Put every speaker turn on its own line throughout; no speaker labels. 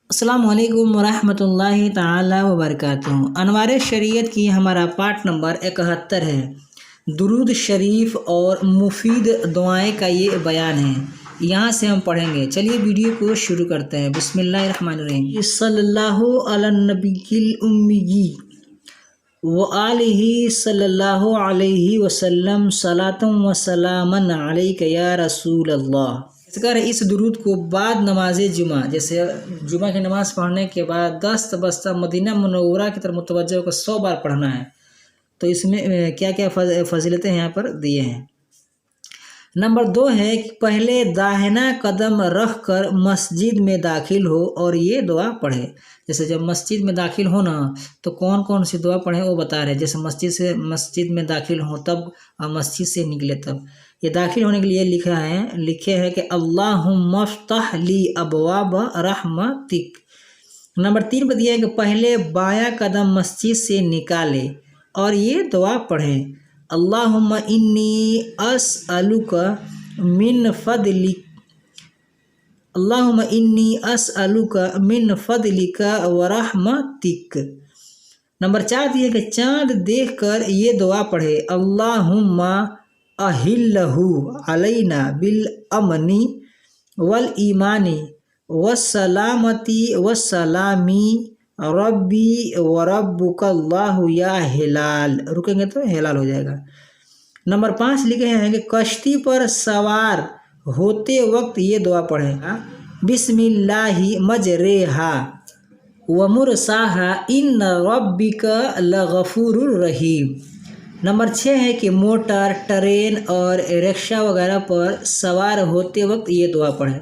अस्सलाम वालेकुम वरहमतुल्लाहि ताला वबरकातुहू। अनवार शरीयत की हमारा पार्ट नंबर 71 है। दुरूद शरीफ और मुफीद दुआएं का ये बयान है, यहाँ से हम पढ़ेंगे। चलिए वीडियो को शुरू करते हैं। बिस्मिल्लाहिर्रहमानिर्रहीम। सल्लल्लाहु अला नबील उम्मी व आलिही सल्लल्लाहु अलैहि वसल्लम सलातम व सलामन अलैका या रसूल अल्लाह। इस दुरूद को बाद नमाज जुमा, जैसे जुमा की नमाज़ पढ़ने के बाद दस्त बस्ता मदीना मुनव्वरा की तरफ मुतवज्जो को 100 बार पढ़ना है। तो इसमें क्या क्या फजीलतें यहाँ पर दिए हैं। नंबर 2 है कि पहले दाहिना कदम रख कर मस्जिद में दाखिल हो और ये दुआ पढ़े। जैसे जब मस्जिद में दाखिल हो ना, तो कौन कौन सी दुआ पढ़े वो बता रहे हैं। जैसे मस्जिद में दाखिल हो तब, और मस्जिद से निकले तब। ये दाखिल होने के लिए लिखे हैं कि अल्लाहुम्मा फ़्तह ली अबवाब रहमतिक। नंबर 3 पर दिया है कि पहले बायां कदम मस्जिद से निकाले और ये दुआ पढ़ें। अल्लाहुम्मा इन्नी अस्अलुका मिन फ़दलिक, अल्लाहुम्मा इन्नी अस्अलुका मिन फ़दलिका व रहमतिक। नंबर 4 दिया कि चाँद देखकर ये दुआ पढ़े। अल्लाहुम्मा अहिल्लहु अलैना बिल अमनी वल ईमानी वस्सलामती वस्सलामी रब्बी व रब्बुकल्लाहु या हिलाल। रुकेंगे तो हिलाल हो जाएगा। नंबर 5 लिखे हैं कि कश्ती पर सवार होते वक्त ये दुआ पढ़ेगा। बिस्मिल्लाहि मजरेहा व मुरसाहा इन्न रब्बिका लगफूरुर रहीम। नंबर 6 है कि मोटर, ट्रेन और रिक्शा वगैरह पर सवार होते वक्त ये दुआ पढ़ें।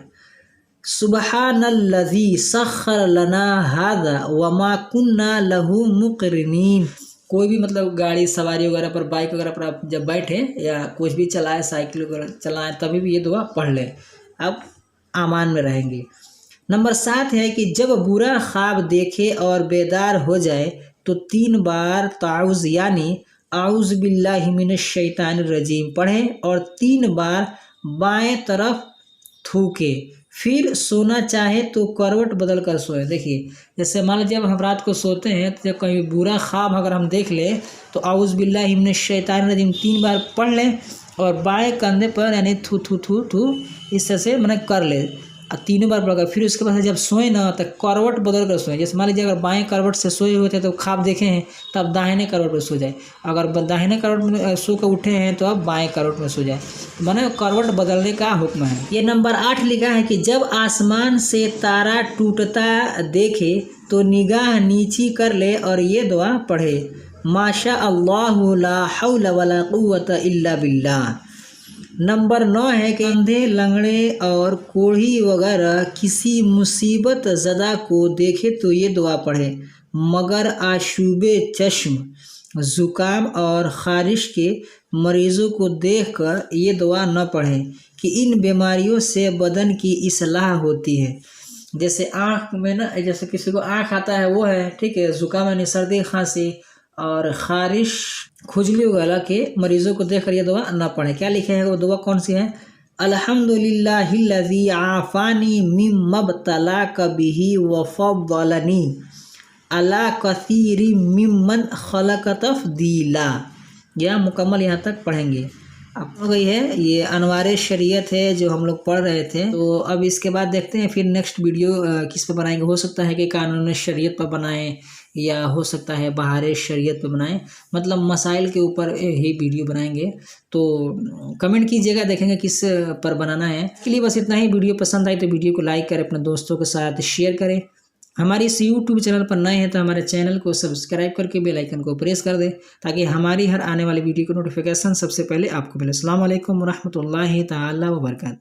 सुबहानल्लज़ी सख्खर लना हाज़ा वमा कुन्ना लहू मुक़रिनीन। कोई भी मतलब गाड़ी सवारी वगैरह पर, बाइक वगैरह पर आप जब बैठे या कुछ भी चलाए, साइकिल वगैरह चलाएं, तभी भी ये दुआ पढ़ लें, आप आमान में रहेंगे। नंबर 7 है कि जब बुरा ख्वाब देखे और बेदार हो जाए तो 3 बार ताउज़ यानी आउज़ बिल्लाहि मिनश शैतानिर रजीम पढ़ें और 3 बार बाएं तरफ थूके। फिर सोना चाहे तो करवट बदल कर सोए। देखिए, जैसे मान लीजिए जब हम रात को सोते हैं तो जब कहीं बुरा ख्वाब अगर हम देख लें तो आउज़ बिल्लाहि मिनश शैतानिर रजीम 3 बार पढ़ लें और बाएं कंधे पर यानी थू थू थू थू इस तरह से मैंने कर ले, 3 बार पढ़कर फिर उसके बाद जब सोए ना तो करवट बदल कर सोए। जैसे मान लीजिए अगर बाएं करवट से सोए हुए थे तो ख्वाब देखे हैं, तब दाहिने करवट पर सो जाए। अगर दाहिने करवट में सो कर उठे हैं तो अब बाएं करवट में सो जाए। माने करवट बदलने का हुक्म है। ये नंबर 8 लिखा है कि जब आसमान से तारा टूटता देखे तो निगाह नीची कर ले और ये दुआ पढ़े। माशा अल्लाहु ला हौला वला कुव्वता इल्ला बिल्लाह। नंबर 9 है कि अंधे, लंगड़े और कोढ़ी वगैरह किसी मुसीबत ज़दा को देखे तो ये दुआ पढ़े। मगर आशूबे चश्म, ज़ुकाम और ख़ारिश के मरीज़ों को देखकर ये दुआ न पढ़ें कि इन बीमारियों से बदन की इस्लाह होती है। जैसे आँख में ना, जैसे किसी को आँख आता है वो है, ठीक है, ज़ुकाम यानी सर्दी खांसी और ख़ारिश खुजली वगैरह के मरीज़ों को देखकर ये दुआ ना पढ़ें। क्या लिखे हैं वो दुआ कौन सी है? अल्हम्दुलिल्लाहिल्लज़ी आफ़ानी मिम्मब्तलाका बिही व फ़द्दलनी अला कसीरी मिम्मन खलक़ तफ़दीला। यह मुकम्मल यहाँ तक पढ़ेंगे। अब हो गई है, ये अनवार शरीयत है जो हम लोग पढ़ रहे थे। तो अब इसके बाद देखते हैं फिर नेक्स्ट वीडियो किस पे बनाएंगे। हो सकता है कि कानून शरीयत पर बनाएं या हो सकता है बहार शरीयत पे बनाएं, मतलब मसाइल के ऊपर ही वीडियो बनाएंगे। तो कमेंट कीजिएगा, देखेंगे किस पर बनाना है। इसके लिए बस इतना ही। वीडियो पसंद आई तो वीडियो को लाइक करें, अपने दोस्तों के साथ शेयर करें। हमारी इस यूट्यूब चैनल पर नए हैं तो हमारे चैनल को सब्सक्राइब करके बेल आइकन को प्रेस कर दें ताकि हमारी हर आने वाली वीडियो की नोटिफिकेशन सबसे पहले आपको मिले। अस्सलाम वालेकुम रहमतुल्लाहि ताला व बरकातहू।